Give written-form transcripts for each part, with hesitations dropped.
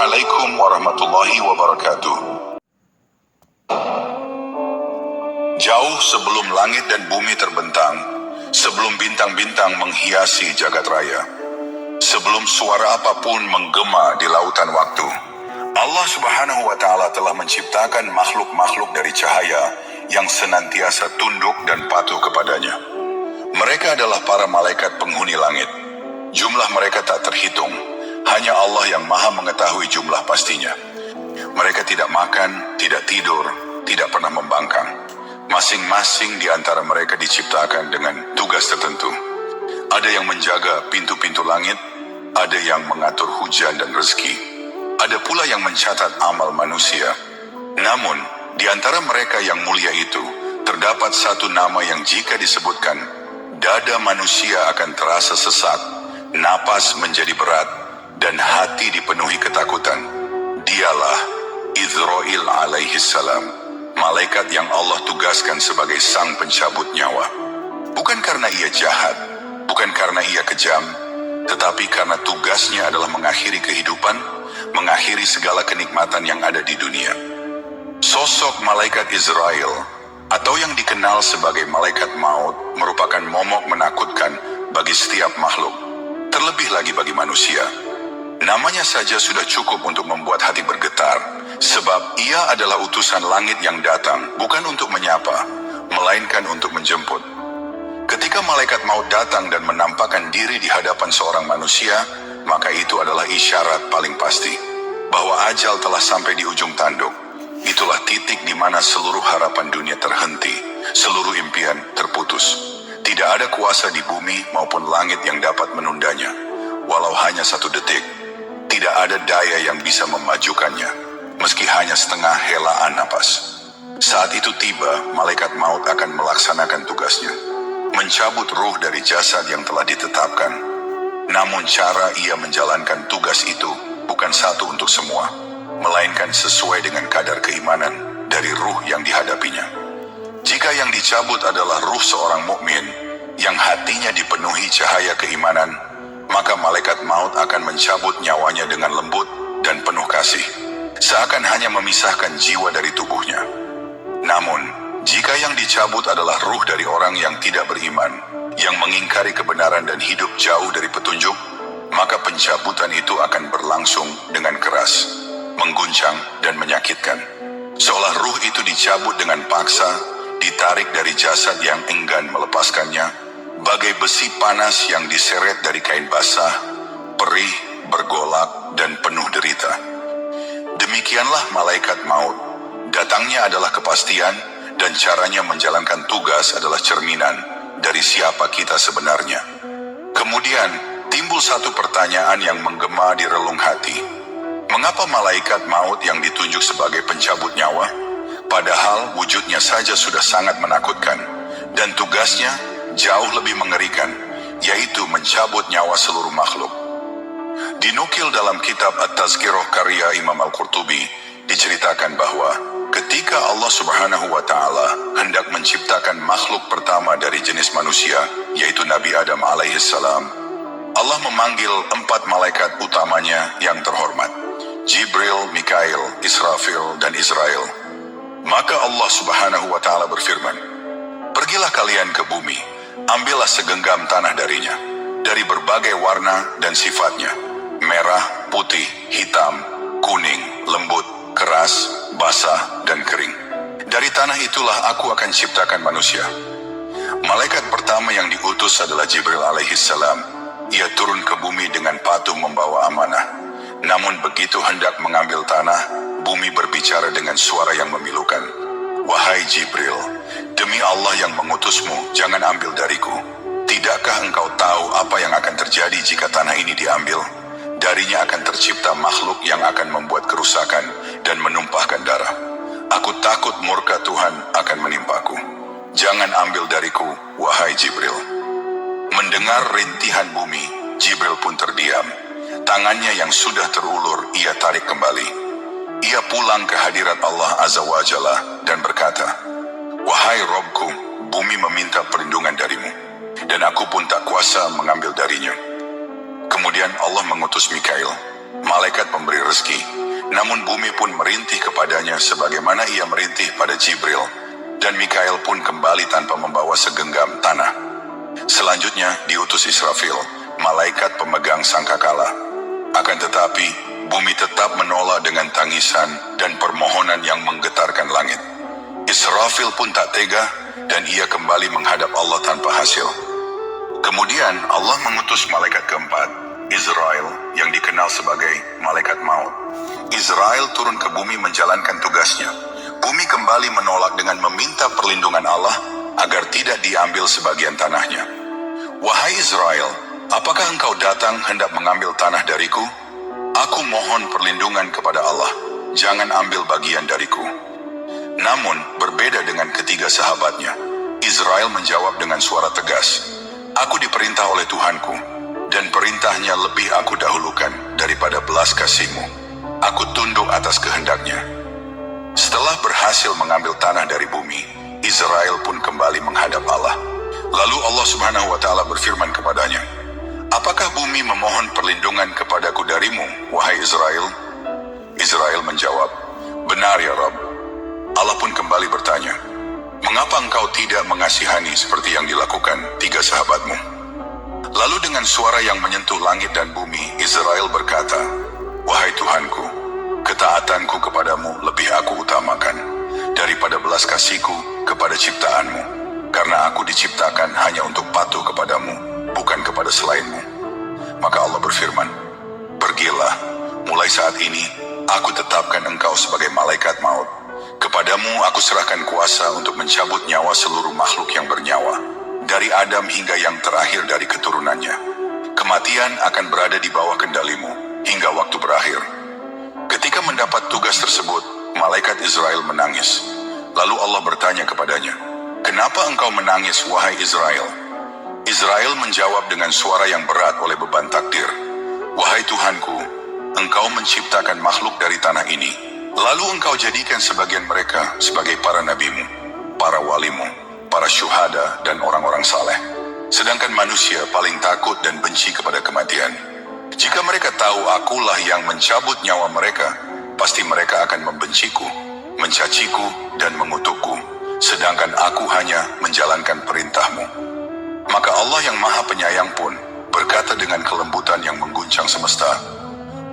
Assalamualaikum warahmatullahi wabarakatuh. Jauh sebelum langit dan bumi terbentang, sebelum bintang-bintang menghiasi jagat raya, sebelum suara apapun menggema di lautan waktu, Allah Subhanahu wa Ta'ala telah menciptakan makhluk-makhluk dari cahaya yang senantiasa tunduk dan patuh kepadanya. Mereka adalah para malaikat penghuni langit. Jumlah mereka tak terhitung, hanya Allah yang maha mengetahui jumlah pastinya. Mereka tidak makan, tidak tidur, tidak pernah membangkang. Masing-masing di antara mereka diciptakan dengan tugas tertentu. Ada yang menjaga pintu-pintu langit, ada yang mengatur hujan dan rezeki, ada pula yang mencatat amal manusia. Namun, di antara mereka yang mulia itu, terdapat satu nama yang jika disebutkan, dada manusia akan terasa sesak, napas menjadi berat, dan hati dipenuhi ketakutan. Dialah Izrail alaihi salam, malaikat yang Allah tugaskan sebagai sang pencabut nyawa. Bukan karena ia jahat, bukan karena ia kejam, tetapi karena tugasnya adalah mengakhiri kehidupan, mengakhiri segala kenikmatan yang ada di dunia. Sosok malaikat Israel, atau yang dikenal sebagai malaikat maut, merupakan momok menakutkan bagi setiap makhluk, terlebih lagi bagi manusia. Namanya saja sudah cukup untuk membuat hati bergetar, sebab ia adalah utusan langit yang datang bukan untuk menyapa, melainkan untuk menjemput. Ketika malaikat maut datang dan menampakkan diri di hadapan seorang manusia, maka itu adalah isyarat paling pasti bahwa ajal telah sampai di ujung tanduk. Itulah titik di mana seluruh harapan dunia terhenti, seluruh impian terputus. Tidak ada kuasa di bumi maupun langit yang dapat menundanya, walau hanya satu detik. Tidak ada daya yang bisa memajukannya, meski hanya setengah helaan napas. Saat itu tiba, malaikat maut akan melaksanakan tugasnya, mencabut ruh dari jasad yang telah ditetapkan. Namun cara ia menjalankan tugas itu bukan satu untuk semua, melainkan sesuai dengan kadar keimanan dari ruh yang dihadapinya. Jika yang dicabut adalah ruh seorang mukmin yang hatinya dipenuhi cahaya keimanan, maka malaikat maut akan mencabut nyawanya dengan lembut dan penuh kasih, seakan hanya memisahkan jiwa dari tubuhnya. Namun, jika yang dicabut adalah ruh dari orang yang tidak beriman, yang mengingkari kebenaran dan hidup jauh dari petunjuk, maka pencabutan itu akan berlangsung dengan keras, mengguncang dan menyakitkan. Seolah ruh itu dicabut dengan paksa, ditarik dari jasad yang enggan melepaskannya, bagai besi panas yang diseret dari kain basah, perih, bergolak, dan penuh derita. Demikianlah malaikat maut. Datangnya adalah kepastian, dan caranya menjalankan tugas adalah cerminan dari siapa kita sebenarnya. Kemudian, timbul satu pertanyaan yang menggema di relung hati. Mengapa malaikat maut yang ditunjuk sebagai pencabut nyawa, padahal wujudnya saja sudah sangat menakutkan, dan tugasnya jauh lebih mengerikan, yaitu mencabut nyawa seluruh makhluk. Dinukil dalam kitab At-Tazkirah karya Imam Al-Qurtubi, diceritakan bahwa ketika Allah Subhanahu wa Ta'ala hendak menciptakan makhluk pertama dari jenis manusia, yaitu Nabi Adam alaihissalam, Allah memanggil 4 malaikat utamanya yang terhormat, Jibril, Mikail, Israfil, dan Israel. Maka Allah Subhanahu wa Ta'ala berfirman, "Pergilah kalian ke bumi, ambillah segenggam tanah darinya, dari berbagai warna dan sifatnya, merah, putih, hitam, kuning, lembut, keras, basah, dan kering. Dari tanah itulah aku akan ciptakan manusia." Malaikat pertama yang diutus adalah Jibril alaihissalam. Ia turun ke bumi dengan patuh membawa amanah. Namun begitu hendak mengambil tanah, bumi berbicara dengan suara yang memilukan. "Wahai Jibril, demi Allah yang mengutusmu, jangan ambil dariku. Tidakkah engkau tahu apa yang akan terjadi jika tanah ini diambil? Darinya akan tercipta makhluk yang akan membuat kerusakan dan menumpahkan darah. Aku takut murka Tuhan akan menimpaku. Jangan ambil dariku, wahai Jibril." Mendengar rintihan bumi, Jibril pun terdiam. Tangannya yang sudah terulur, ia tarik kembali. Ia pulang ke hadirat Allah Azza wa Jalla dan berkata, "Wahai Robku, bumi meminta perlindungan darimu, dan aku pun tak kuasa mengambil darinya." Kemudian Allah mengutus Mikail. malaikat pemberi rezeki. Namun bumi pun merintih kepadanya sebagaimana ia merintih pada Jibril, dan Mikail pun kembali tanpa membawa segenggam tanah. Selanjutnya diutus Israfil, malaikat pemegang sangkakala. Akan tetapi, bumi tetap menolak dengan tangisan dan permohonan yang menggetarkan langit. Israfil pun tak tega, dan ia kembali menghadap Allah tanpa hasil. Kemudian Allah mengutus malaikat keempat, Israel, yang dikenal sebagai malaikat maut. Israel turun ke bumi menjalankan tugasnya. Bumi kembali menolak dengan meminta perlindungan Allah agar tidak diambil sebagian tanahnya. Wahai Israel, apakah engkau datang hendak mengambil tanah dariku? Aku mohon perlindungan kepada Allah, jangan ambil bagian dariku. Namun, berbeda dengan ketiga sahabatnya, Israel menjawab dengan suara tegas, Aku diperintah oleh Tuhanku, dan perintahnya lebih aku dahulukan daripada belas kasihmu. Aku tunduk atas kehendaknya. Setelah berhasil mengambil tanah dari bumi, Israel pun kembali menghadap Allah. Lalu Allah Subhanahu wa Ta'ala berfirman kepadanya, Apakah bumi memohon perlindungan kepadaku darimu, wahai Israel? Israel menjawab, Benar ya Rabb. Allah pun kembali bertanya, Mengapa engkau tidak mengasihani seperti yang dilakukan tiga sahabatmu? Lalu dengan suara yang menyentuh langit dan bumi, Israel berkata, Wahai Tuhanku, ketaatanku kepadamu lebih aku utamakan daripada belas kasihku kepada ciptaanmu, karena aku diciptakan hanya untuk patuh kepadamu, bukan kepada selainmu. Maka Allah berfirman, Pergilah, mulai saat ini aku tetapkan engkau sebagai malaikat maut. Kepadamu aku serahkan kuasa untuk mencabut nyawa seluruh makhluk yang bernyawa, dari Adam hingga yang terakhir dari keturunannya. Kematian akan berada di bawah kendalimu hingga waktu berakhir. Ketika mendapat tugas tersebut, malaikat Israel menangis. Lalu Allah bertanya kepadanya, Kenapa engkau menangis, wahai Israel? Israel menjawab dengan suara yang berat oleh beban takdir, Wahai Tuhanku, engkau menciptakan makhluk dari tanah ini, lalu engkau jadikan sebagian mereka sebagai para nabimu, para walimu, para syuhada dan orang-orang saleh. Sedangkan manusia paling takut dan benci kepada kematian. Jika mereka tahu akulah yang mencabut nyawa mereka, pasti mereka akan membenciku, mencaciku dan mengutukku, sedangkan aku hanya menjalankan perintahmu. Maka Allah yang maha penyayang pun berkata dengan kelembutan yang mengguncang semesta,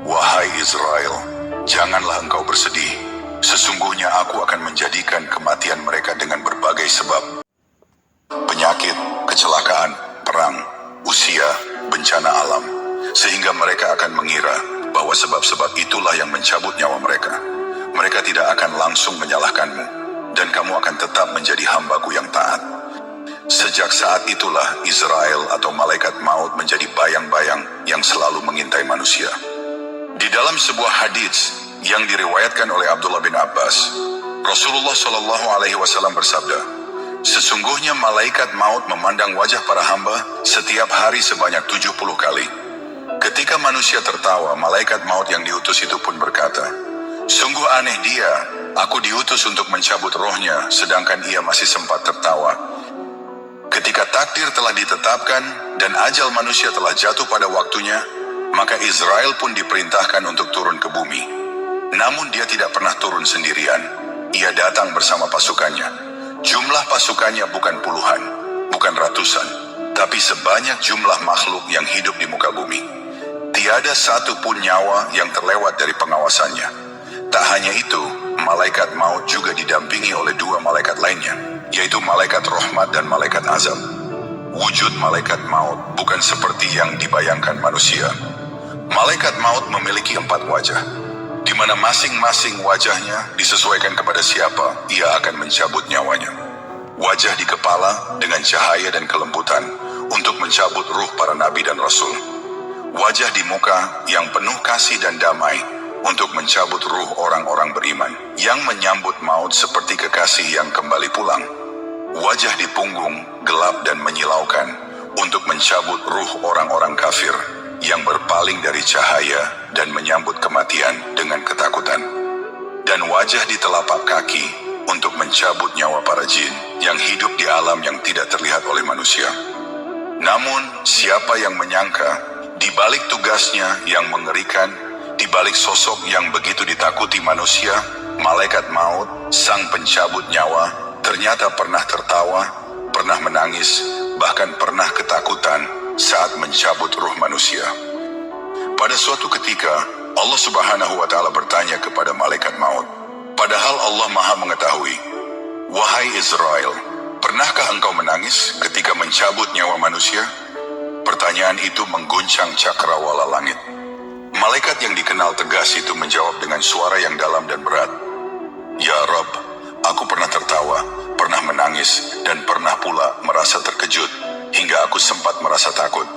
Wahai Israel, janganlah engkau bersedih. Sesungguhnya aku akan menjadikan kematian mereka dengan berbagai sebab. Penyakit, kecelakaan, perang, usia, bencana alam. Sehingga mereka akan mengira bahwa sebab-sebab itulah yang mencabut nyawa mereka. Mereka tidak akan langsung menyalahkanmu, dan kamu akan tetap menjadi hambaku yang taat. Sejak saat itulah Israel atau malaikat maut menjadi bayang-bayang yang selalu mengintai manusia. Di dalam sebuah hadits yang diriwayatkan oleh Abdullah bin Abbas, Rasulullah SAW bersabda, Sesungguhnya malaikat maut memandang wajah para hamba setiap hari sebanyak 70 kali. Ketika manusia tertawa, malaikat maut yang diutus itu pun berkata, Sungguh aneh dia, aku diutus untuk mencabut rohnya, sedangkan ia masih sempat tertawa. Ketika takdir telah ditetapkan dan ajal manusia telah jatuh pada waktunya, maka Israel pun diperintahkan untuk turun ke bumi. Namun dia tidak pernah turun sendirian. Ia datang bersama pasukannya. Jumlah pasukannya bukan puluhan, bukan ratusan, tapi sebanyak jumlah makhluk yang hidup di muka bumi. Tiada satu pun nyawa yang terlewat dari pengawasannya. Tak hanya itu, malaikat maut juga didampingi oleh dua malaikat lainnya, yaitu malaikat rahmat dan malaikat azab. Wujud malaikat maut bukan seperti yang dibayangkan manusia. Malaikat maut memiliki 4 wajah, di mana masing-masing wajahnya disesuaikan kepada siapa ia akan mencabut nyawanya. Wajah di kepala dengan cahaya dan kelembutan untuk mencabut ruh para nabi dan rasul. Wajah di muka yang penuh kasih dan damai untuk mencabut ruh orang-orang beriman yang menyambut maut seperti kekasih yang kembali pulang. Wajah di punggung gelap dan menyilaukan untuk mencabut ruh orang-orang kafir yang berpaling dari cahaya dan menyambut kematian dengan ketakutan. Dan wajah di telapak kaki untuk mencabut nyawa para jin yang hidup di alam yang tidak terlihat oleh manusia. Namun, siapa yang menyangka, di balik tugasnya yang mengerikan, balik sosok yang begitu ditakuti manusia, malaikat maut, sang pencabut nyawa, ternyata pernah tertawa, pernah menangis, bahkan pernah ketakutan saat mencabut ruh manusia. Pada suatu ketika, Allah Subhanahu wa Ta'ala bertanya kepada malaikat maut, padahal Allah Maha mengetahui, "Wahai Israel, pernahkah engkau menangis ketika mencabut nyawa manusia?" Pertanyaan itu mengguncang cakrawala langit. Malaikat yang dikenal tegas itu menjawab dengan suara yang dalam dan berat, "Ya Rabb, aku pernah tertawa, pernah menangis, dan pernah pula merasa terkejut, hingga aku sempat merasa takut."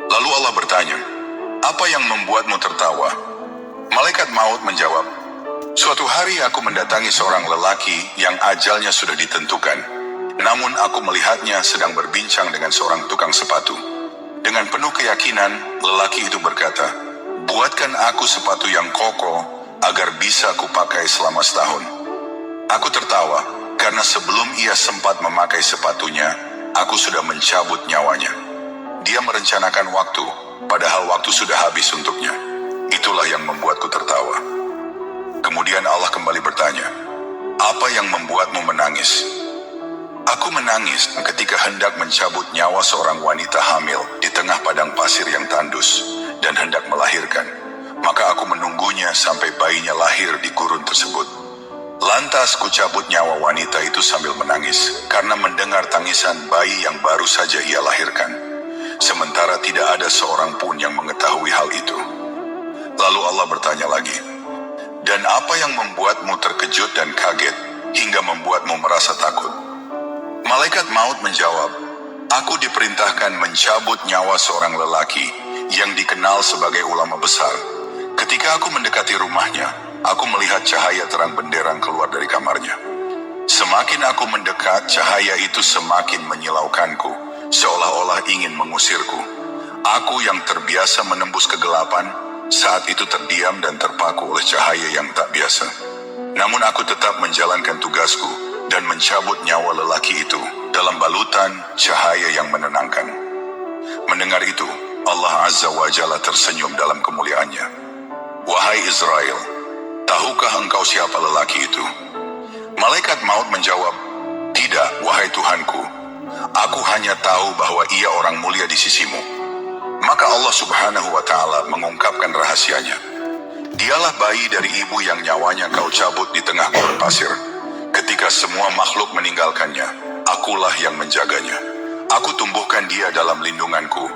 Lalu Allah bertanya, "Apa yang membuatmu tertawa?" Malaikat maut menjawab, "Suatu hari aku mendatangi seorang lelaki yang ajalnya sudah ditentukan. Namun aku melihatnya sedang berbincang dengan seorang tukang sepatu. Dengan penuh keyakinan, lelaki itu berkata, 'Buatkan aku sepatu yang kokoh agar bisa kupakai selama setahun.' Aku tertawa karena sebelum ia sempat memakai sepatunya, aku sudah mencabut nyawanya. Dia merencanakan waktu, padahal waktu sudah habis untuknya. Itulah yang membuatku tertawa." Kemudian Allah kembali bertanya, "Apa yang membuatmu menangis?" "Aku menangis ketika hendak mencabut nyawa seorang wanita hamil di tengah padang pasir yang tandus dan hendak melahirkan. Maka aku menunggunya sampai bayinya lahir di gurun tersebut. Lantas kucabut nyawa wanita itu sambil menangis karena mendengar tangisan bayi yang baru saja ia lahirkan. Sementara tidak ada seorang pun yang mengetahui hal itu." Lalu Allah bertanya lagi, "Dan apa yang membuatmu terkejut dan kaget hingga membuatmu merasa takut?" Malaikat maut menjawab, "Aku diperintahkan mencabut nyawa seorang lelaki yang dikenal sebagai ulama besar. Ketika aku mendekati rumahnya, aku melihat cahaya terang benderang keluar dari kamarnya. Semakin aku mendekat, cahaya itu semakin menyilaukanku, seolah-olah ingin mengusirku. Aku yang terbiasa menembus kegelapan, saat itu terdiam dan terpaku oleh cahaya yang tak biasa. Namun aku tetap menjalankan tugasku dan mencabut nyawa lelaki itu dalam balutan cahaya yang menenangkan." Mendengar itu, Allah Azza wa Jalla tersenyum dalam kemuliaannya. "Wahai Israel, tahukah engkau siapa lelaki itu?" Malaikat maut menjawab, "Tidak, wahai Tuhanku. Aku hanya tahu bahwa ia orang mulia di sisimu." Maka Allah Subhanahu wa Ta'ala mengungkapkan rahasianya. "Dialah bayi dari ibu yang nyawanya kau cabut di tengah gurun pasir. Ketika semua makhluk meninggalkannya, akulah yang menjaganya. Aku tumbuhkan dia dalam lindunganku.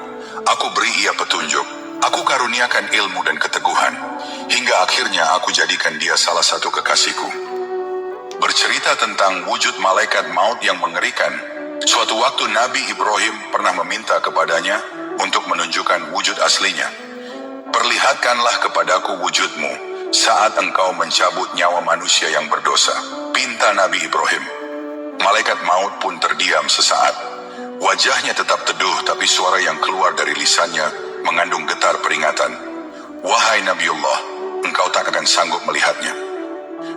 Aku beri ia petunjuk. Aku karuniakan ilmu dan keteguhan. Hingga akhirnya aku jadikan dia salah satu kekasihku." Bercerita tentang wujud malaikat maut yang mengerikan, suatu waktu Nabi Ibrahim pernah meminta kepadanya untuk menunjukkan wujud aslinya. "Perlihatkanlah kepadaku wujudmu saat engkau mencabut nyawa manusia yang berdosa," pinta Nabi Ibrahim. Malaikat maut pun terdiam sesaat. Wajahnya tetap teduh, tapi suara yang keluar dari lisannya mengandung getar peringatan. "Wahai Nabiullah, engkau tak akan sanggup melihatnya."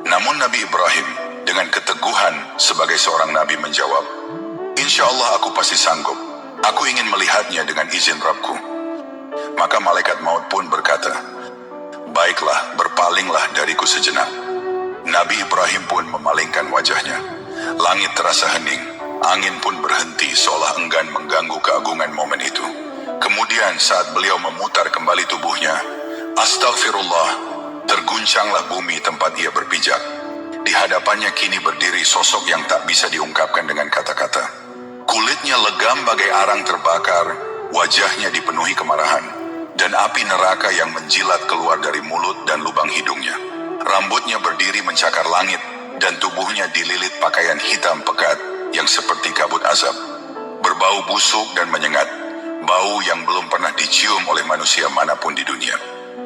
Namun Nabi Ibrahim dengan keteguhan sebagai seorang nabi menjawab, "Insya Allah aku pasti sanggup. Aku ingin melihatnya dengan izin Rabbku." Maka malaikat maut pun berkata, "Baiklah, berpalinglah dariku sejenak." Nabi Ibrahim pun memalingkan wajahnya. Langit terasa hening, angin pun berhenti seolah enggan mengganggu keagungan momen itu. Kemudian saat beliau memutar kembali tubuhnya, astagfirullah, terguncanglah bumi tempat ia berpijak. Di hadapannya kini berdiri sosok yang tak bisa diungkapkan dengan kata-kata. Kulitnya legam bagai arang terbakar, wajahnya dipenuhi kemarahan, dan api neraka yang menjilat keluar dari mulut dan lubang hidungnya. Rambutnya berdiri mencakar langit, dan tubuhnya dililit pakaian hitam pekat yang seperti kabut azab. Berbau busuk dan menyengat, bau yang belum pernah dicium oleh manusia manapun di dunia.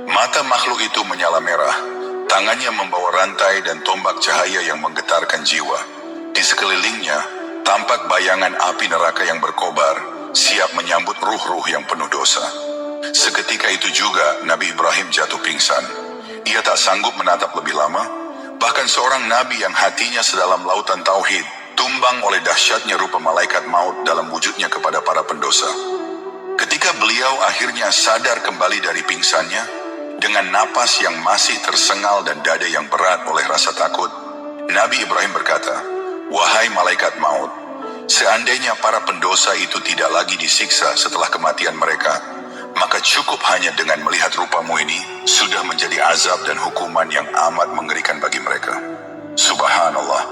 Mata makhluk itu menyala merah, tangannya membawa rantai dan tombak cahaya yang menggetarkan jiwa. Di sekelilingnya, tampak bayangan api neraka yang berkobar, siap menyambut ruh-ruh yang penuh dosa. Seketika itu juga Nabi Ibrahim jatuh pingsan. Ia tak sanggup menatap lebih lama, bahkan seorang nabi yang hatinya sedalam lautan tauhid, tumbang oleh dahsyatnya rupa malaikat maut dalam wujudnya kepada para pendosa. Ketika beliau akhirnya sadar kembali dari pingsannya, Dengan napas yang masih tersengal dan dada yang berat oleh rasa takut, Nabi Ibrahim berkata, "Wahai malaikat maut, seandainya para pendosa itu tidak lagi disiksa setelah kematian mereka, maka cukup hanya dengan melihat rupamu ini sudah menjadi azab dan hukuman yang amat mengerikan bagi mereka." Subhanallah,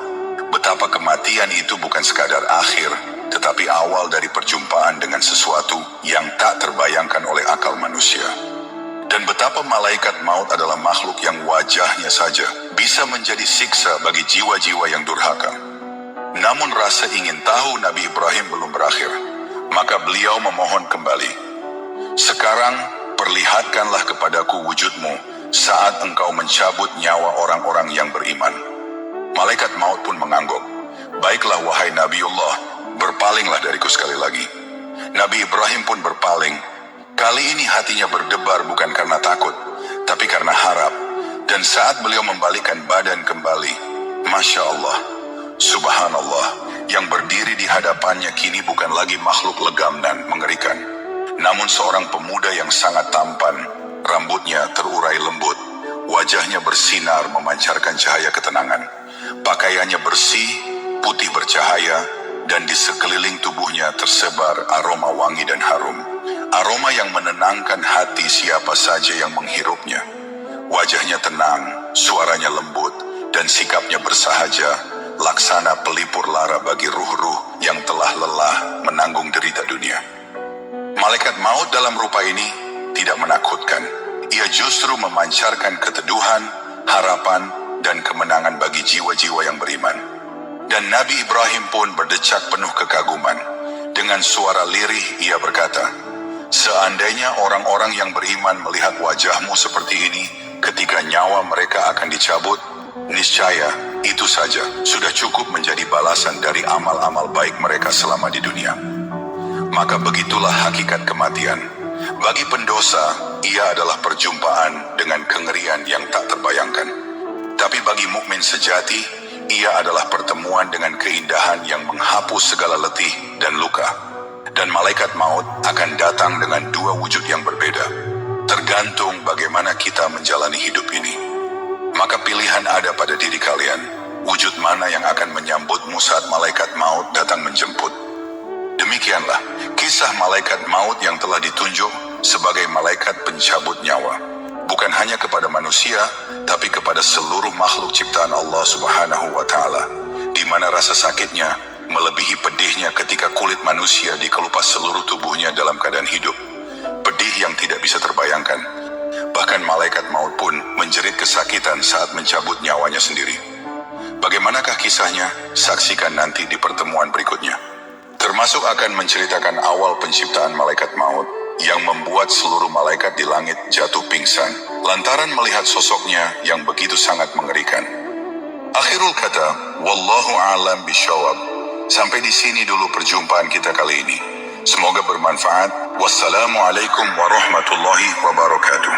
betapa kematian itu bukan sekadar akhir, tetapi awal dari perjumpaan dengan sesuatu yang tak terbayangkan oleh akal manusia. Dan betapa malaikat maut adalah makhluk yang wajahnya saja bisa menjadi siksa bagi jiwa-jiwa yang durhaka. Namun rasa ingin tahu Nabi Ibrahim belum berakhir, maka beliau memohon kembali, "Sekarang perlihatkanlah kepadaku wujudmu saat engkau mencabut nyawa orang-orang yang beriman." Malaikat maut pun mengangguk, "Baiklah wahai Nabiullah, berpalinglah dariku sekali lagi." Nabi Ibrahim pun berpaling. Kali ini hatinya berdebar bukan karena takut, tapi karena harap. Dan saat beliau membalikkan badan kembali, Masya Allah, Subhanallah, yang berdiri di hadapannya kini bukan lagi makhluk legam dan mengerikan, namun seorang pemuda yang sangat tampan, rambutnya terurai lembut, wajahnya bersinar memancarkan cahaya ketenangan, pakaiannya bersih, putih bercahaya, dan di sekeliling tubuhnya tersebar aroma wangi dan harum. Aroma yang menenangkan hati siapa saja yang menghirupnya. Wajahnya tenang, suaranya lembut, dan sikapnya bersahaja, laksana pelipur lara bagi ruh-ruh yang telah lelah menanggung derita dunia. Malaikat maut dalam rupa ini tidak menakutkan. Ia justru memancarkan keteduhan, harapan, dan kemenangan bagi jiwa-jiwa yang beriman. Dan Nabi Ibrahim pun berdecak penuh kekaguman. Dengan suara lirih ia berkata, "Seandainya orang-orang yang beriman melihat wajahmu seperti ini ketika nyawa mereka akan dicabut, niscaya itu saja sudah cukup menjadi balasan dari amal-amal baik mereka selama di dunia." Maka begitulah hakikat kematian. Bagi pendosa, ia adalah perjumpaan dengan kengerian yang tak terbayangkan. Tapi bagi mukmin sejati, ia adalah pertemuan dengan keindahan yang menghapus segala letih dan luka. Dan malaikat maut akan datang dengan dua wujud yang berbeda, tergantung bagaimana kita menjalani hidup ini. Maka pilihan ada pada diri kalian, wujud mana yang akan menyambutmu saat malaikat maut datang menjemput. Demikianlah kisah malaikat maut yang telah ditunjuk sebagai malaikat pencabut nyawa, bukan hanya kepada manusia, tapi kepada seluruh makhluk ciptaan Allah Subhanahu wa Ta'ala, di mana rasa sakitnya melebihi pedihnya ketika kulit manusia dikelupas seluruh tubuhnya dalam keadaan hidup. Pedih yang tidak bisa terbayangkan. Bahkan malaikat maut pun menjerit kesakitan saat mencabut nyawanya sendiri. Bagaimanakah kisahnya? Saksikan nanti di pertemuan berikutnya. Termasuk akan menceritakan awal penciptaan malaikat maut yang membuat seluruh malaikat di langit jatuh pingsan lantaran melihat sosoknya yang begitu sangat mengerikan. Akhirul kata, wallahu a'lam bishawab. Sampai di sini dulu perjumpaan kita kali ini. Semoga bermanfaat. Wassalamualaikum warahmatullahi wabarakatuh.